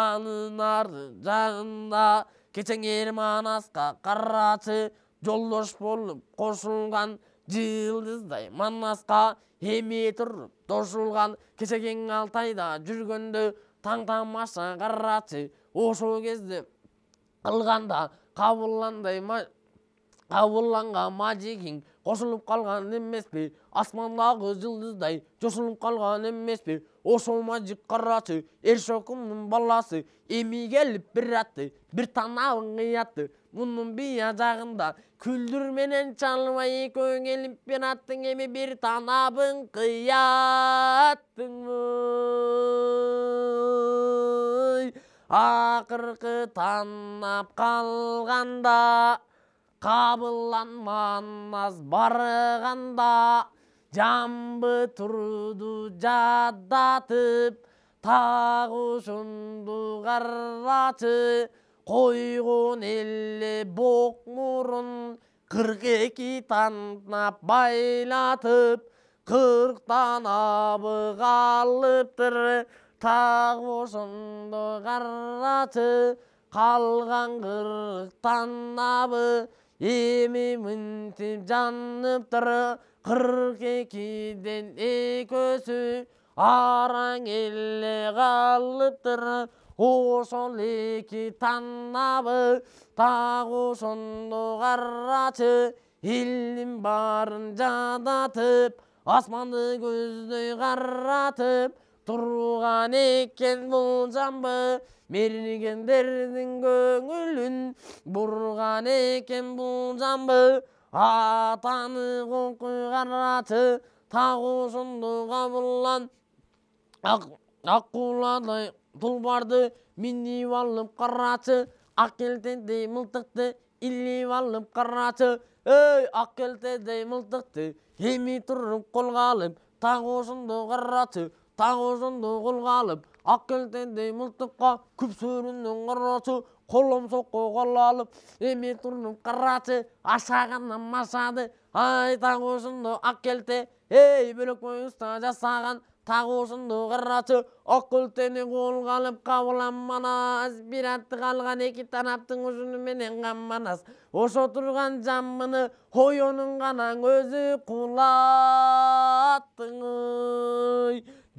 Dağın arjağında keçeң Manaska karraçı joldoş bolup koşulgan жылдыздай Manaska эме туруп тошулган keçeң Алтайда жүргөндө таң тамаша карачы ошол кезде кылганда кабылланган мажигиң кошулуп калган эмеспи асмандагы жылдыздай жошулуп калган эмеспи ошол мажик карачы Эршокумдун баласы эми келип бир атты бир танабын кыятты мунун бия жагында күлдүр менен чалбай экөөң келип бир аттың эми бир танабын кыяттың акыркы танап калганда кабылан Манас барганда жамбы турду жадатып так ошондо карачы койгон эле бок мурун 42 танап байлатып 40 танабы калыптыр так ошондо карачы калган 40 танабы эми мынтип жаныптыр 42ден экөөсү араң эле калыптыр ошол 2 танабы так ошондо карачы элдин баарын жадатып асманды көздөй каратып турган экен бул жамбы мергендердин көңүлүн бурган экен бул жамбы атаны кокуй карачы так ошондо кабылан аккуладай тулбарды минип алып карачы ак келтедей мылтыкты илип алып карачы эй ак келтедей мылтыкты эми туруп колго алып так ошондо карачы так ошондо колго алып ак келтедей мылтыкка күпсөрүнөн карачы колом сокко коло алып эми туруп карачы ашагандан машады ай так ошондо ак келте эй бөлөкбөй уста жасаган так ошондо карачы ак келтени колго алып кабылан Манас бир атты калган 2 танаптын ушуну менен Манас ошо турган жамбыны оюнун гана көзү кулаттың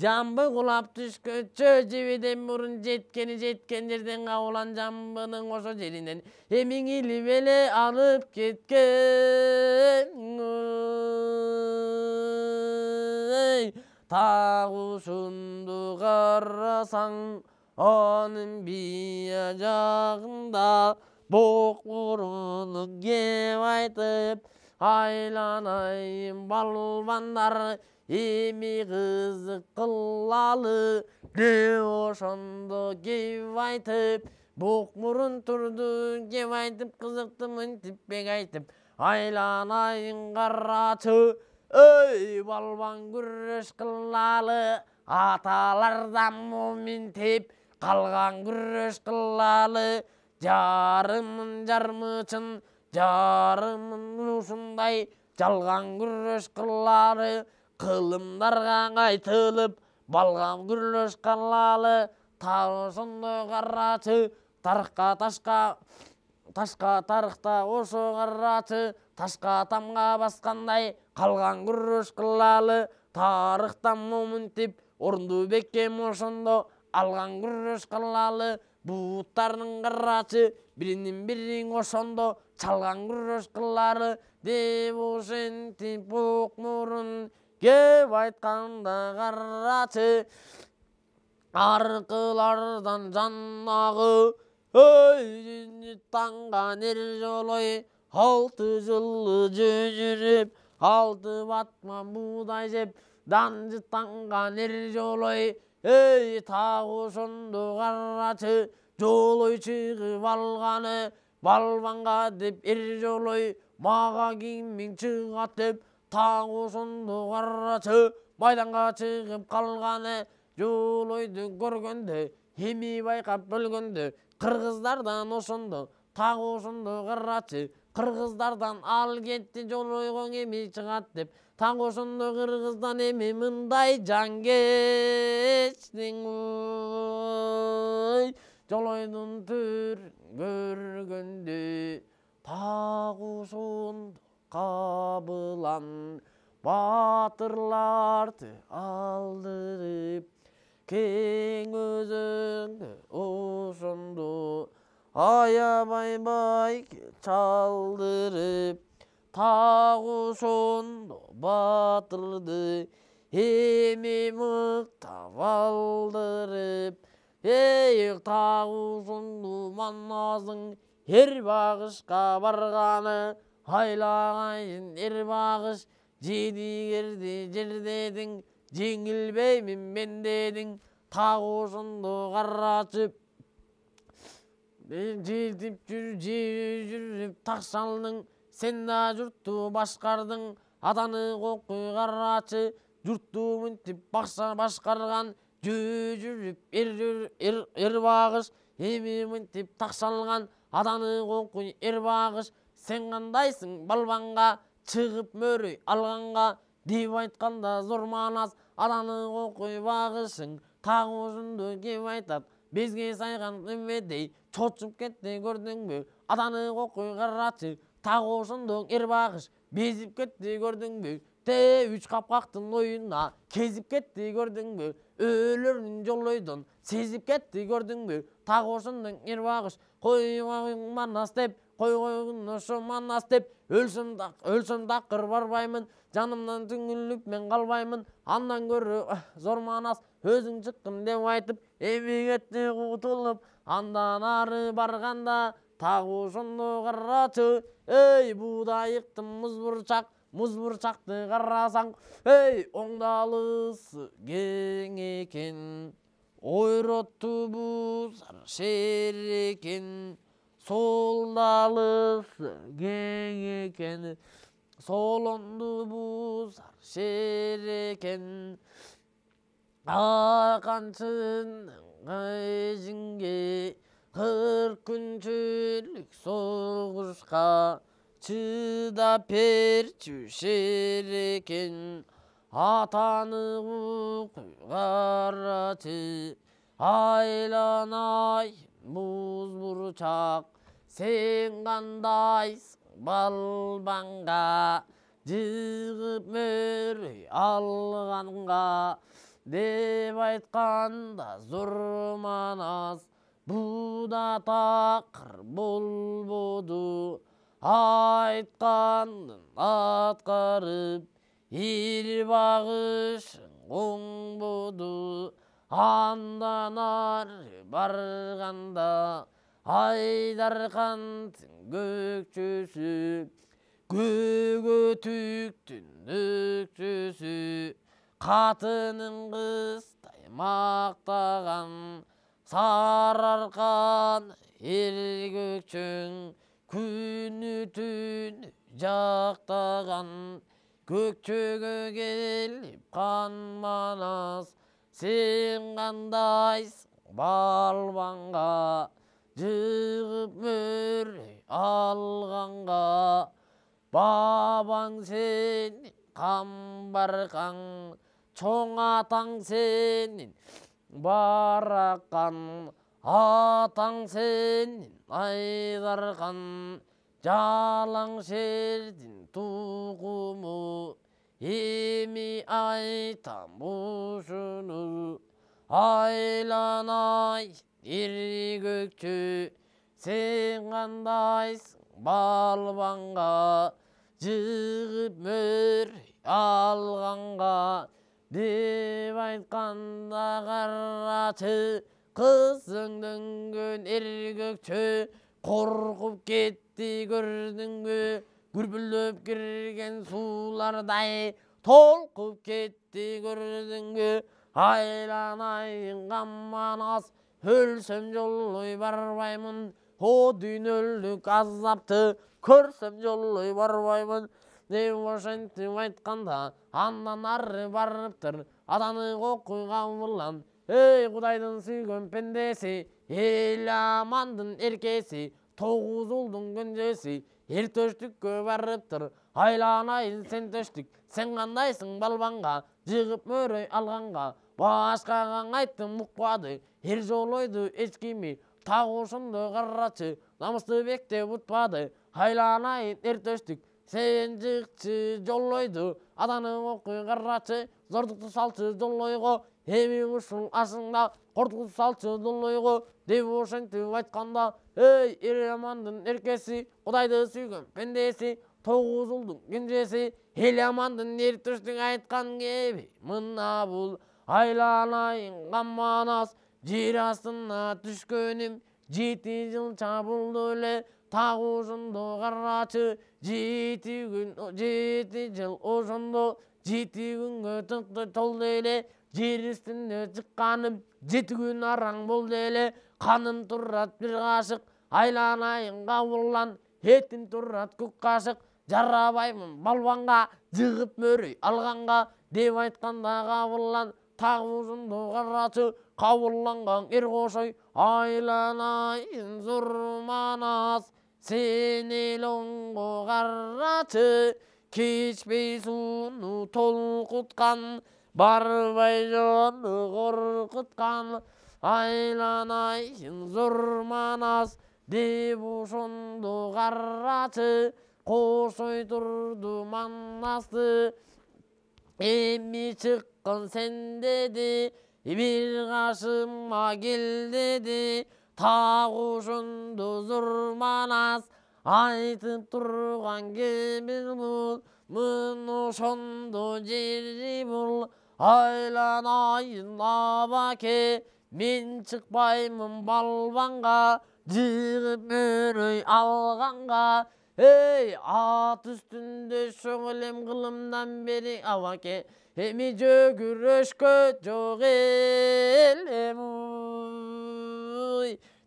жамбы кулап түшкөчө жебеден мурун жеткен жерден кабылан жамбынын ошо жеринен эмиң илип эле алып кеткен так ошондо карасаң анын бия жагында бок мурунун кеп айтып айланайын балбандар эми кызык кылалы деп ошондо кеп айтып бок мурун турду кеп айтып кызыкты мынтип бек айтып айланайын карачы эй балбан күрөш кылалы аталардан моминтип калган күрөш кылалы жарымын жармычын жарымын ушундай жалган күрөш кылалы кылымдарга кайтылып балган күрөш кылалы так ошондо карачы тарыхка ташка тарыхта ошо карачы ташка тамга баскандай калган күрөш кылалы тарыхтан моминтип Ордубекке ошондо алган күрөш кылалы буттардын карачы биринин бириң ошондо чалган күрөш кылары деп ошентип бок мурун кеп айтканда карачы аркылардан жанагы ой танган жолой 6 жылы жүрүп 6 батман буудай жеп данжы танган жолой эй так ошондо карачы жолой чыгып алганы балбанга деп жолой мага кимиң чыгат деп так ошондо карачы майданга чыгып калганы жолойду көргөндө эми байкап бөлгөндө кыргыздардан ошондо так ошондо карачы кыргыздардан ал кетти жолойго эми чыгат деп так ошондо кыргыздан эми мындай жан кечтиң жолойдун түрүн көргөндө тагушун кабылан батырларды алдырып кең өзөңдө ошондо аябай байке чалдырып тагушондо батырды эми мыктап алдырып эй тагушунду маннасың эр багышка барганы айлагайын эр багыш жедигерди жердедиң жеңилбеймин мен дедиң тагушунду карачы жетип жүрүп такшалдың сен да журтту башкардың атаны кокуй карачы журтту мынтип башкарган жүрүп эр багыш эми мынтип такшалган атаны кокуй эр багыш сен кандайсың балбанга чыгып мөрөй алганга деп айтканда зор манас атаны кокуй багышың тагушунду кеп айтат безге сайган үммедей чочуп кетти көрдүңбү атаны кокуй карачы тагушундуң эр багыш безип кетти көрдүңбү үч капкактын оюнуна кезип кетти көрдүңбү өлөрүн жолойдон сезип кетти көрдүңбү тагушундуң эр багыш койгойгун манас деп койгойгун ошо манас деп өлсөм такыр барбаймын жанымдан түңүлүп мен калбаймын андан көрө зор манас өзүң чыккын деп айтып эми кетти кутулуп андан ары барганда тагушунду карачы эй буудайыктын муз бурчакты карасаң эй оңдалысы кең экен ойротту бузар шер экен солдалысы кең экен солонду бузар шер экен аканчынын кайжинге 40 күнчүлүк согушка чыдап берчү шер экен атаны кокуй карачы айланайын муз бурчак сен кандайсың балбанга жыгып мөрөй алганга деп айтканда зор манас буда такыр болбоду айткандын аткарып эр багышың оңбоду андан ары барганда айдаркандын көкчөсү көгөтүктүн өкчөсү катынын кыздай мактаган сараркан эр көкчөң күнү түнү жактаган көкчөгө келип кан манас сен кандайсың балбанга жыгып мөрөй алганга бабаң сенин камбаркаң чоң атаң сенин бараккан атаң сенин айдаркан жалаң шердин тукуму эми айтам ушуну айланайын эр көкчө сен кандайсың балбанга жыгып мөрөй алганга деп айтканда карачы кызың дөңгөн эр көкчө коркуп кетти көрдүңбү күрпүлдөп кирген суулардай толкуп кетти көрдүңбү айланайын камманас өлсөм жолой барбаймын о дүйнөлүк азапты көрсөм жолой барбаймын деп ошентип айтканда андан ары барыптыр атаны кокуй кабылган эй кудайдын сүйгөн пендеси эл амандын эркеси 9 улдун көнжеси эр төштүккө барыптыр айланайын сен төштүк сен кандайсың балбанга жыгып мөрөй алганга башкага айттым укпады эр жолойду эч кими тағы ошондой карачы намысты бектеп утпады айланайын эртөштүк сен жыкчы жоллойду атаның окуй карачы зордукту салчы жоллойго эми ушул ашыңда кордукту салчы жоллойго деп ошентип айтканда эй эр-ямандын эркеси кудайды сүйгөн пендеси 9 жылдың кенжеси эл-ямандын эртөштүк айткан кеби мына бул айланайын камманас жер астына түшкөнүм 7 жыл чабылды эле тагы ошондо карачы 7 жыл ошондо 7 күнгө тыкты толду эле жер үстүнө чыкканым 7 күн араң болду эле каным турат бир кашык айланайын кабыллан этим турат көк кашык жарабаймын балбанга жыгып мөрөй алганга деп айтканда кабыллан тагы ошондо карачы кабылланган эр кошой айланайын зурманас сен элоңго карачы кечпей сууну толкуткан барбай жону коркуткан айланайын зурманас деп ошондо карачы кошой турду манасты эми чыккын сен деди бир кашыма кел деди тагы ошондо зурманас айтып турган кебил бул мын ошондо жери бул айланайын абаке мен чыкпаймын балбанга жыгып мөрөй алганга эй ат үстүндө чоң элем кылымдан бери абаке эми жөгүрөшкө жок элем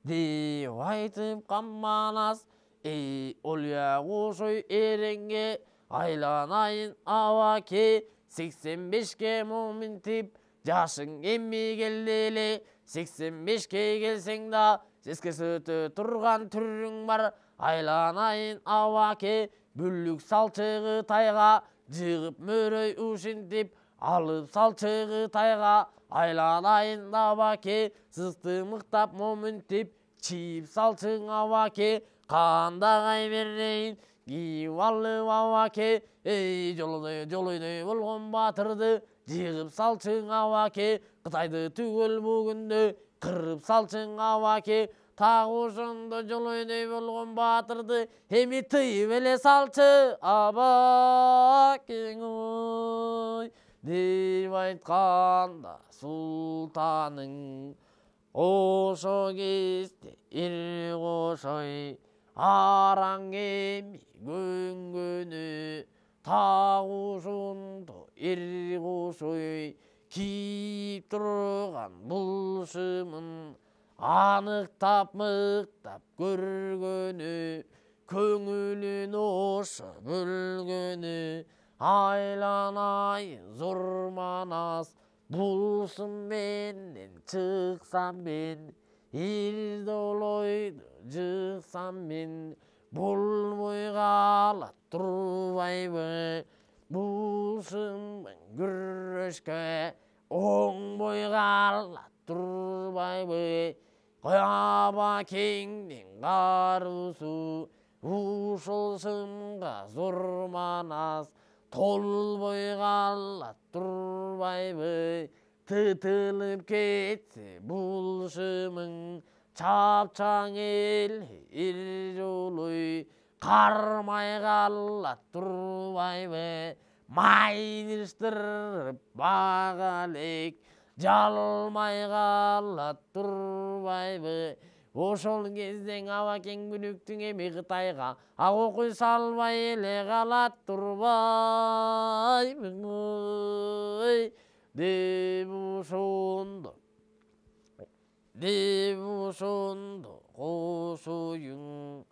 деп айтып камманас эй олуя кошой эреңге айланайын абаке 85ке моминтип жашың эми келди эле 85ке келсең да сескесе өтө турган түрүң бар айланайын абаке бүлүк салчы тайга жыгып мөрөй ушинтип алып салчы тайга айланайын абаке сызды мыктап моминтип чийип салчың абаке кандагай берейин кийип алып абаке эй жолойдой болгон батырды жыгып салчың абаке Кытайды түгөл бүгүндө кырып салчың абаке тагы ошондо жолойдой болгон батырды эми тыйып эле салчы абакең ой деп айтканда султаның ошо кезде эр кошой араң эми көнгөнү тагы ошондо эр кошой кийип турган булшымын аныктап мыктап көргөнү көңүлүн ошо бөлгөнү айланайын зурманас булшым менен чыксам мен ирдолойду жыксам мен болбой калат турбайбы булшым күрөшкө оңбой калат турбайбы абакеңдин каруусу ушул сымга зурманас толбой калат турбайбы тытылып кетсе булшымың чапчаң эле ир жолой кармай калат турбайбы майныштырып бага элек жалмай калат турбайбы ошол кезден абакең бүлүктүң эми Кытайга ак окуй салбай эле калат турбайбы деп ошондо кошоюң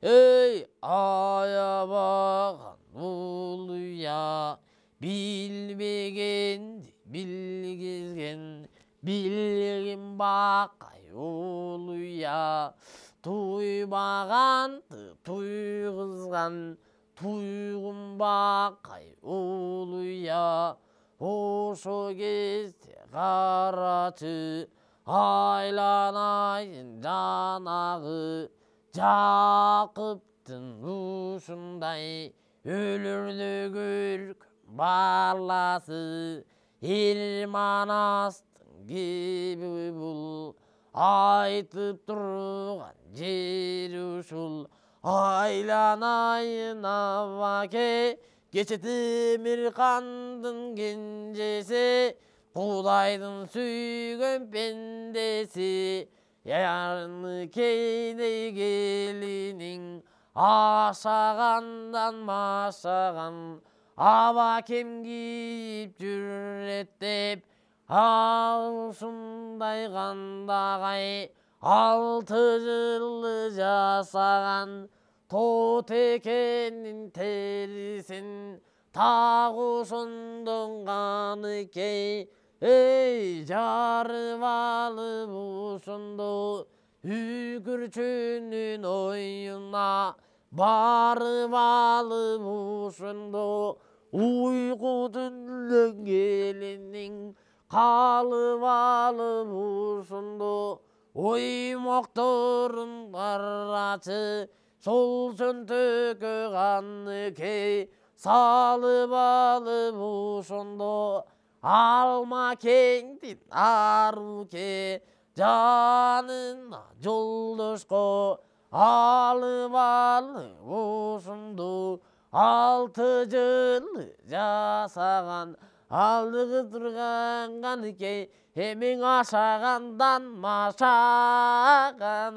эй аябаган улуя билбегенди билгизген билгин бакай улуя туйбаганды туйгузган туйгун бакай улуя ошо кезде карачы айланайын жанағы Жақыптың ушындай өлерді көркем баласы Манастың кебі бұл айтып тұрған жері ушул айланайын абаке кеше Темирхандың кенжесі Құдайдың сүйген пендесі Ярны кейдей келінің ашағандан машаған абакем киіп жүреттеп Аусындай қандағай 6 жылы жасаған тот екенін терісін тағу сондың қаны кей Ey жарып алып ушунду Үкүрчүнүн оюна барып алып ушунду Уйку түндөн келиниң калып алып ушунду Оймокторун карачы сол чөнтөккө каныкей салып алып ушунду Alma kengdin aruke canına joldoşko alıp ушунду 6 жылы жасаган алдыгы турган каныкей эмең ашагандан машаган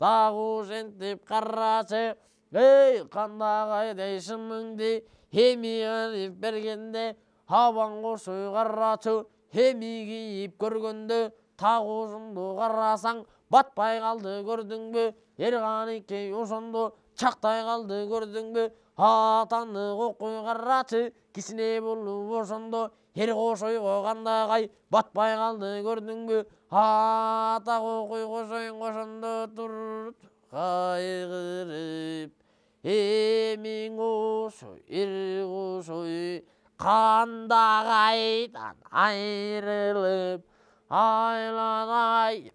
дагы ошентип карачы эй кандагай дейсимиңди Hemi arif bergende havan koşuy qarraçı Hemi giyip görgönde tağuzundu qarrasan batpay kaldı gördüңbü Erganike ошондо çaktay kaldı gördüңbü Atanı okuy qarraçı Kisine bolup ошондо her koşuy koğandagay batpay kaldı gördüңbü Ata okuy koşuyun ошондо turut kaygırıp Emin uşuy, irguşuy, kandagaydan ayrılıp, aylanay,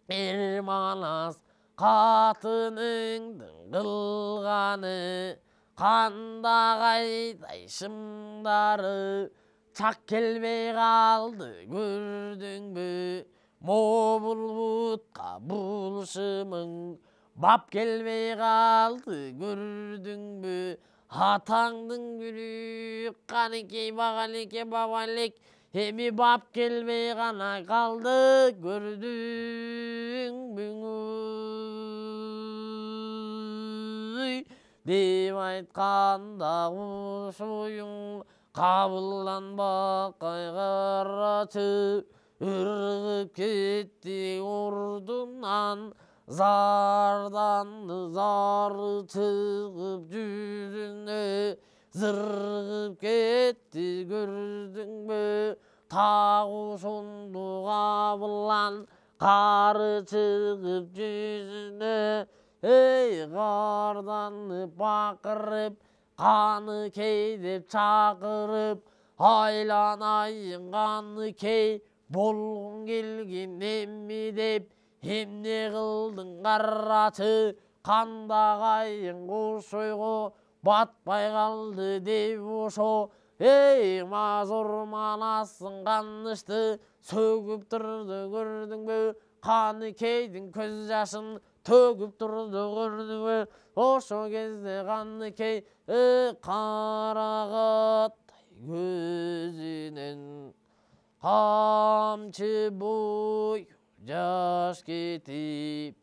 irmanas, katınыңдың kılganı, kandagayday şımdары, çak kelbey kaldı gördüңbü, mobulbutka bulşımın, Bap gelmey kaldı gördüңbü Atаңдың gülü Kanike bagalike babalik Hemi bap gelmey gana kaldı gördüңbü Dep aytkanda ушуюң kabullanbakay qarraçı Irgıp ketdi ordundan Zardandı zarı çıkıp yüzüne Zırgıp gitti gördüңbü Tağı sondu kabılan Karı çıkıp yüzüne Ey kardanı bakırıp Kanı keydip çakırıp Aylanayın kanı key Bolgun gelgin emmi dep Emne kıldın qarraçı, kandagayın koşuygu, batpay kaldı dep uşo. Ey mazur manasın kanıştı, sөгүп turdu gördüңbü, Kanıkeydin көз жашын төгүп turdu gördüңbü, Oşo кезде Kanыкey karagаттай gözünen kamçı boyu Жаш кетип,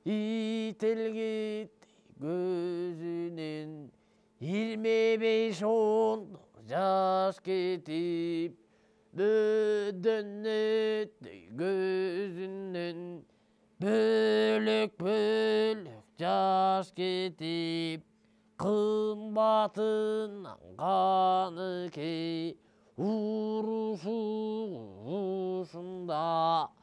ителгетти көзүнен 25-10 жаш кетип, дөдөнөттөй көзүнөн бөлөк-бөлөк жаш кетип, кымбатынан Каныкей урушугушунда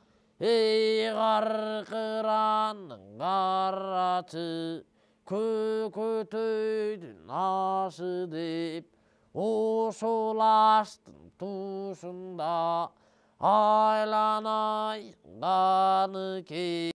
Ey qarqıranın qarraçı, kökötöydün aşı dep, oşulaştın tuşunda, Aylanayın Kanıkey,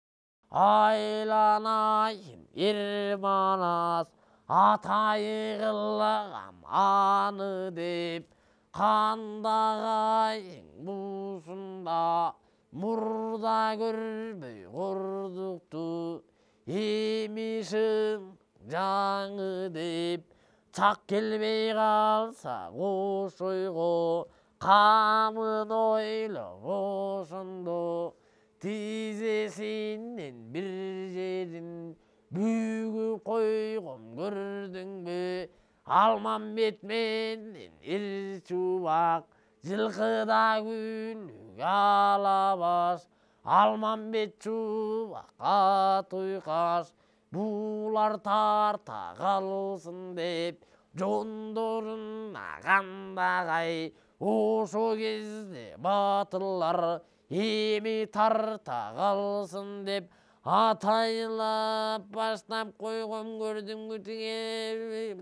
aylanayın Ermanas, atayı kılgam anı dep, kandagayın busunda, murda görбөй kurduktu, emişin жаңы деп, çak келбей қалса ошойго, қамын ойлоп ошондо, тизесинен бир жерин бүгүп койгом көрдүңбү, Алмамбет менен Эрчубак, жылкыда күлүк алабаш, Алмамбет Чубак ат уйкаш, булар тарта калсын деп, жондоруна кандагай, ошо кезде батырлар эми тарта калсын деп, атайлап баштап койгом көрдүңбү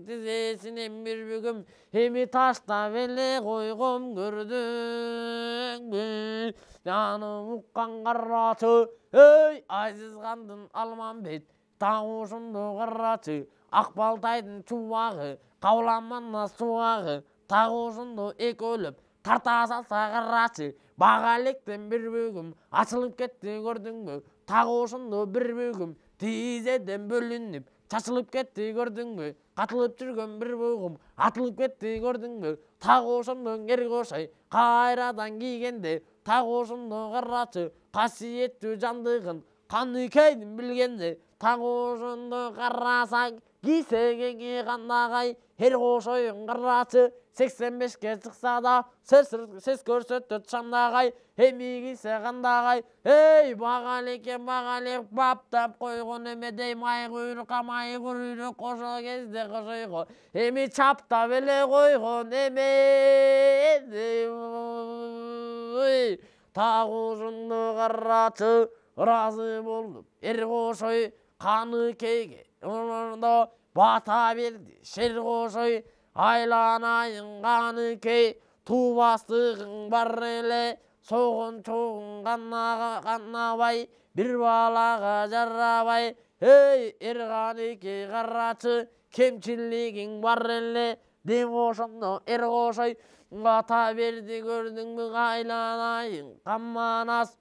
тизесинен бир бүгүм, эми таштап эле койгом көрдүңбү. Аны уккан карачы, эй Азиз хандын Алмамбет, таң ошондо карачы, Акбалтайдын чубагы, Кабламанас чубагы, так ошондо экөөлөп тарта салса карачы, бага электен бир бүгүм ачылып кетти көрдүңбү, так ошондо бир бүгүм тизеден бөлүнүп чачылып кетти көрдүңбү, катылып жүргөн бир бүгүм атылып кетти көрдүңбү, так ошондо Эркошой кайрадан кийгенде, так ошондо карачы касиеттүү жандыгын Каныкейдин билгенде, так ошондо карасаң кийсең кандагай, Эркошойдун карачы 85-ке чыкса да сес көрсөттөт шандагай, эми кийсе кандагай, эй бага элекке бага элек баптап койгон эмедей май куйрукка май куйрук ошол кезде кошойго эми чаптап эле койгон эме. Так ошондо карачы ыраазы болуп Эркошой Каныкейге ошондо бата берди. Шеркошой айланайын Каныкей, туубастыгың бар эле, согон чогуң каннабай, бир балага жарабай, эй Каныкей карачы, кемчилигиң бар эле деп ошондо Эркошой бата берди көрдүңбү айланайын Камманас.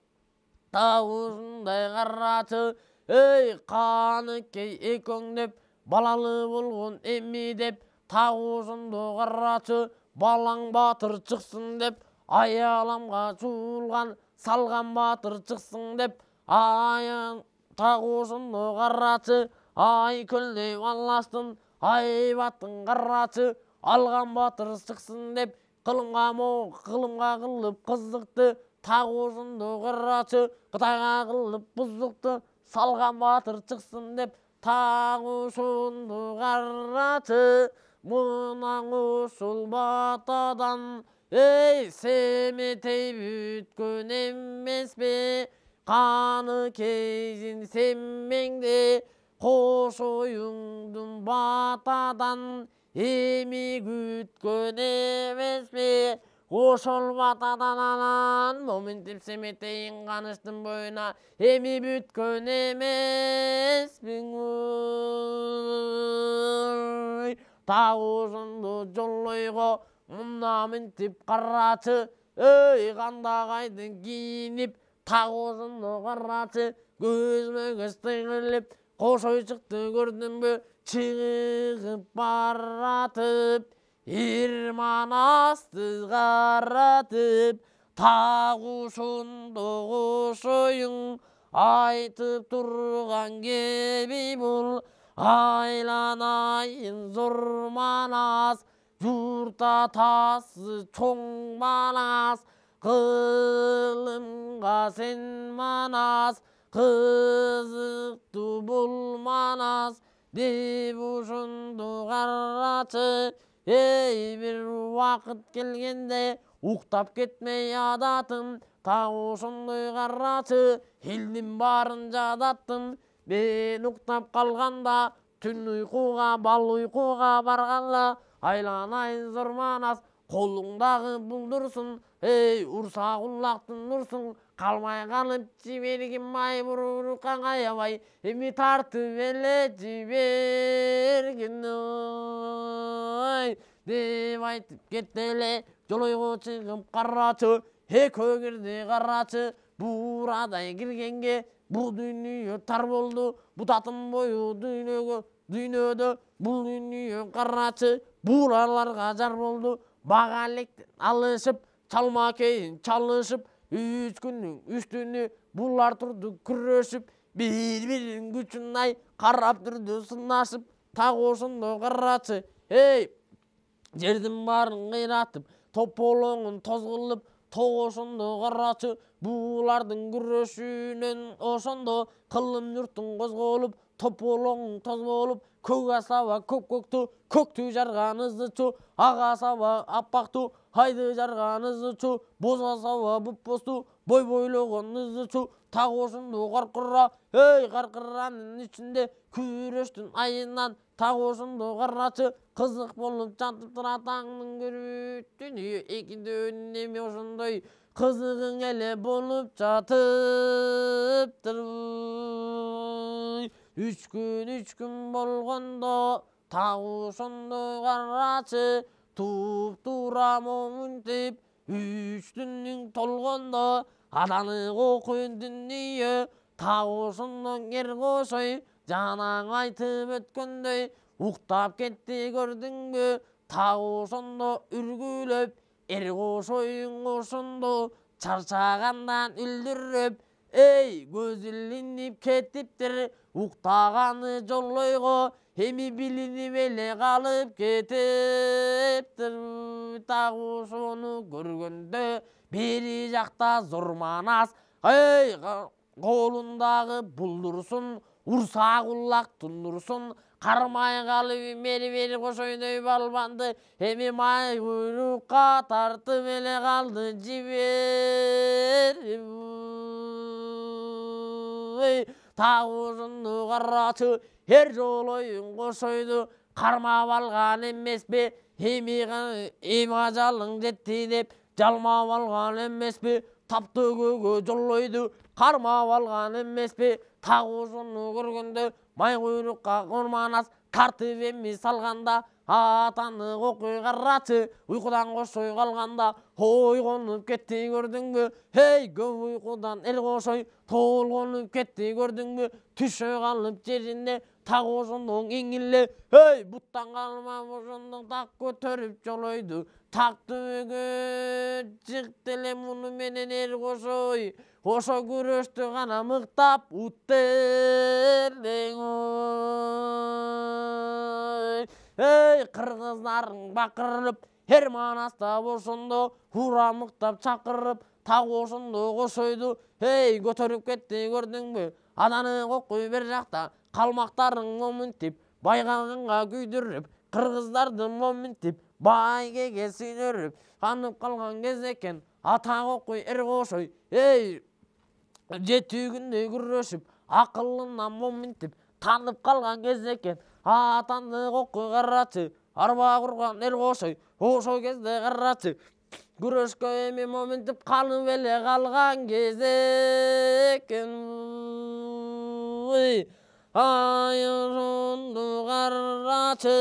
Так ушундай карачы, эй Каныкей экөөң деп балалы болгон эми деп, так ошондо карачы балаң батыр чыксын деп, аяламга чуулган салган батыр чыксын деп, так ошондо карачы Айкөлдөй баллаштын айбаттын карачы алган батыр чыксын деп, кылымга кылып кыздыкты, так ошондо карачы Кытайга кылып буздукту салган батыр чыксын деп, так ошондо карачы мынан ушул батадан, эй семетей бүткөн эмеспи, Каныкейдин семмеңде Кошоюңдун батадан эми күткөн эмеспи, ошол батадан анан моминтип семетейин каныштын боюна эми бүткөн эмеспиң. Так ошондо жоллойго мына минтип карачы, эй кандагайдын кийинип, так ошондо карачы көзмө көз тыгылып, Кошой чыкты көрдүңбү чыгып баратып, Эрманасты каратып, так ошондо Кошоюң айтып турган кеби бул, айланайын зор Манас, журт атасы чоң Манас, кылымга сен Манас, кызыктуу бул Манас деп ошондо карачы, эй бир убакыт келгенде уктап кетмей адатым, так ошондой карачы элдин баарын жадаттым, мен уктап калганда түн уйкуга бал уйкуга барганда, айланайын зор Манас Kolunдағы бұлдырсын, ей, ұрса құлақтың ұрсын, қалмай қалып жіберген май бұрқан аябай, емі тартып еле жіберген ой, деп айтып кеттеле, жолойға шығып қарачы, көгерді қарачы, бурадай кіргенге, бұл дүние тар болды, бұтатын бойы дүйнөдө, бұл дүние қарачы, бураларға жар болды, бағалектен алышып, çalma кейін çalышып, 3 күннің үстіне бұлар тұрды күресіп, бір-бірін күшін ай қарап тұрды сынасып, тағы осында қарачы, ей, жердің барын қиратып, тополоңын тоз қылып, тоғысында қарачы, бұлардың күресінен осында қылым жұрттың қозғалып, тополоңын тоз болып, көк асаба көктü жарған ызычу, аға саба аппақту, хайды жарған ызычу, боз асаба бұппосту, бой-бойлоған ызычу, тағы осында қарқыра, ей, қарқыраның ішінде күрештің айынан, тағы осында қарачы, қызық болып жатып тұра таңның көретін, екінде өнеме осындай, қызығың әлі болып жатып тұр. 3 күн болғанда, тағы сонда қарачы, туп-тура момынтеп, 3 түннің толғанда, аданық оқын дүние, тағы сонда кер қосой, жанаң айтып өткендей, ұқтап кетті көрдің бе, тағы сонда үргіліп, қосойың осында, чарчағандан үлдіріп, ей, көз ілініп кетіптір, ұқтағаны жолойға, емі білініп еле қалып кетіптір. Тағы соны көргенде, бері жақта зұрманас, ей, қолындағы бұлдырсын, ұрса құлақ тұндырсын, қармай қалып мері қосойдай балбанды, емі май құйрыққа тартып еле қалды жіберіп. Тағы ұзынды қарачы, жолойын қосойды, қармап алған емес бе, емі ажалың жетті деп, жалмап алған емес бе, тапты көге жолойды, қармап алған емес бе, тағы ұзынды көргенде, май құйрыққа қорманас, тартып емі салғанда, атаны оқи қарачы, ұйқыдан қосой қалғанда, ойғанып кетті көрдің бе, ей, көп ұйқыдан ел қосой, толғанып кетті көрдің бе, түші қалып жерінде, тағы осындың еңілі, ей, бұттан қалмап осындың тақ көтеріп жолойды, тақты өге жықтеле мұны менен ел қосой, осо күрөштү ғана мықтап ұттелдің ой. Ей, қырғыздарың бақырып, Манаста болсында, хура мықтап чақырып, тағы осында қосойды, ей, көтеріп кетті көрдің бе, аданы қоққой бер жақта, қалмақтарың момынтеп, байғағынға күйдіріп, қырғыздарды момынтеп, байгеге сүйдіріп, қанып қалған кез екен, ата қоққой қосой, ей, 7 күнде күресіп, ақылына момынтеп, танып қалған кез екен, атанды қоққой қарачы, арба құрған қосой, осо кезде қарачы, күреске еме момынтеп, қалып еле қалған кез екен. Айырынды қарачы,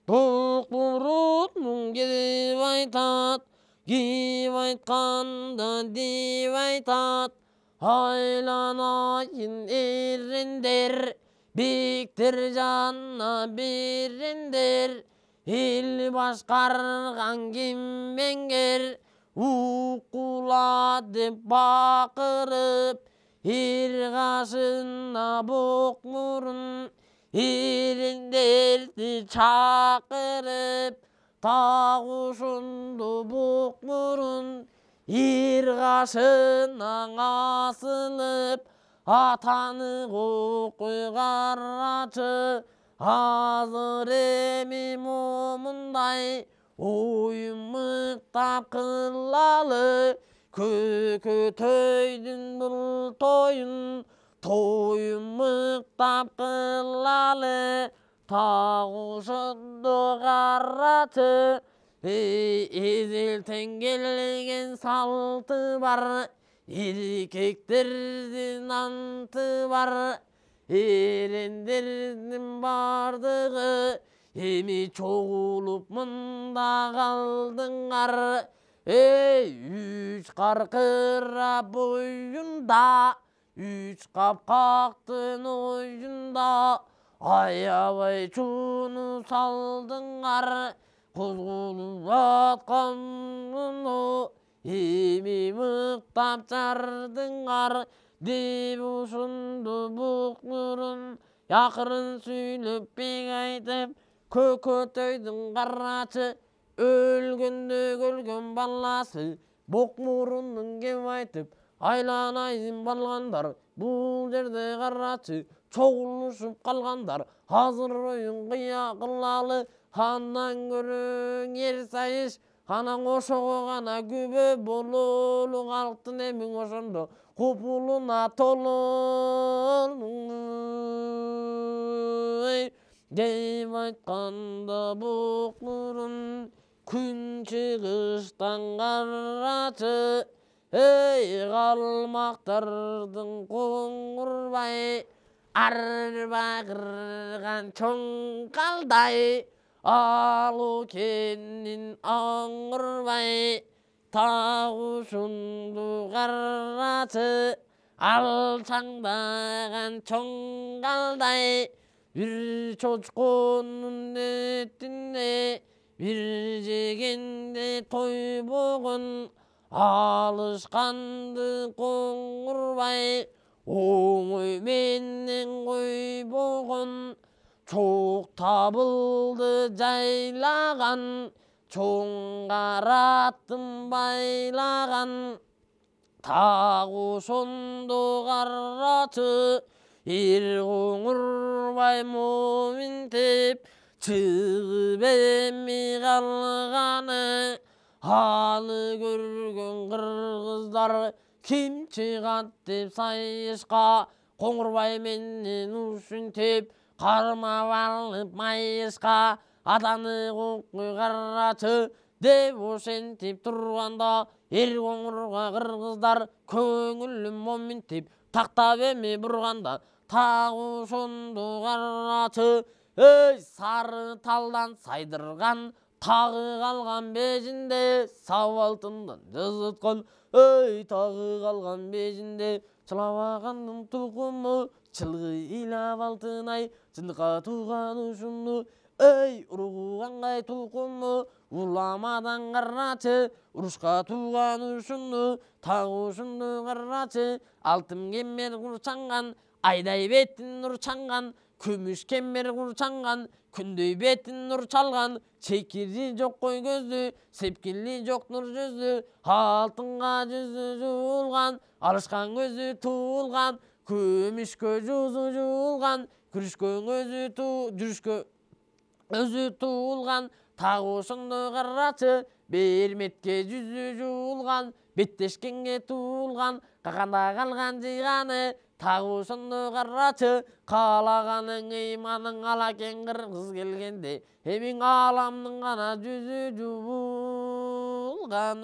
бұқ-бұрытның деп айтат, кеп айтқанда деп айтат, айланайын еріндер, бектер жанна беріндер, ел башқарған кембеңгер, уқула деп бақырып, ер қасына боқ мұрын, еріндерді чақырып, тағы ұшынды боқ мұрын, ер қасынан асылып, атаны қоқой қарачы, азыр еме момындай, ойым мықтап қылалы, көке тойдың бұл тойын, тойым мықтап қылалы, тағы ұшынды қарачы, Ezelten gelgen saltı var, erkeklerдің antı var. Erenderдің бардығы, эми чогулуп мында калдыңар. Үч каркыра боюнда, үч капкактын оюнда, аябай чууну салдыңар. Козголуп атканын эми мыктап жардыңар. Деп ушунду буктурун акырын сүйлөп бек айтып, көкөтөйдүн карачы өлгөндө өлгөн баласы бок мурунун кеп айтып, айланайын балгандар, бул жерде карачы чогулушуп калгандар. Азыр оюн кыя кылалы, андан көрөң ер сайыш, анан ошого гана күбө бололу. Калктын эмиң ошондо купулуна тололу деп айтканда боктурун күн чыгыштан карачы. Калмактардын коңурбай, арба кырган чоң калдай, ал кенин аңырбай, так ушунду карачы. Алчаңдаган чоң калдай, бир чочконун этине бир жегенде тойбогон. Алышканды коңурбай, оңой менен койбогон. Чок табылды жайлаган, чоң караттын байлаган. Так ошондо карачы эр коңурбай моминтеп чыгып эми калганы. Алы көргөн кыргыздар ким чыгат деп сайышка, коңурбай менен ушинтип кармап алып майышка. Атаны кокуй карачы деп ошентип турганда, эр коңурга кыргыздар көңүлүн моминтип тактап эми бурганда. Так ошондо карачы сары талдан сайдырган, тагы калган бежинде сап алтындан жазыткан. Тагы калган бежинде чылабагандын тукуму, чылгый ыйлап алтынай, чындыкка тууган ушуну. Уругангай тукуму, уламадан карачы, урушка тууган ушуну. Так ушуну карачы, алтын кемер курчанган, айдай беттин нур чанган, күмүш кемер курчанган, күндөй беттин нур чалган. Чекири жок кой көзү, сепкили жок нур жүзү, алтынга жүзү жуулган, алышкан көзү туулган, күмүшкө жүзү жуулган, күрүшкөн жүрүшкө өзү туулган. Так ошондо карачы берметке жүзү жуулган, беттешкенге туулган, каканда калган жыйганы. Так ошондо карачы каалаганың ыйманың алакен кыргыз келгенде, эмиң аламдын гана жүзү жуулган.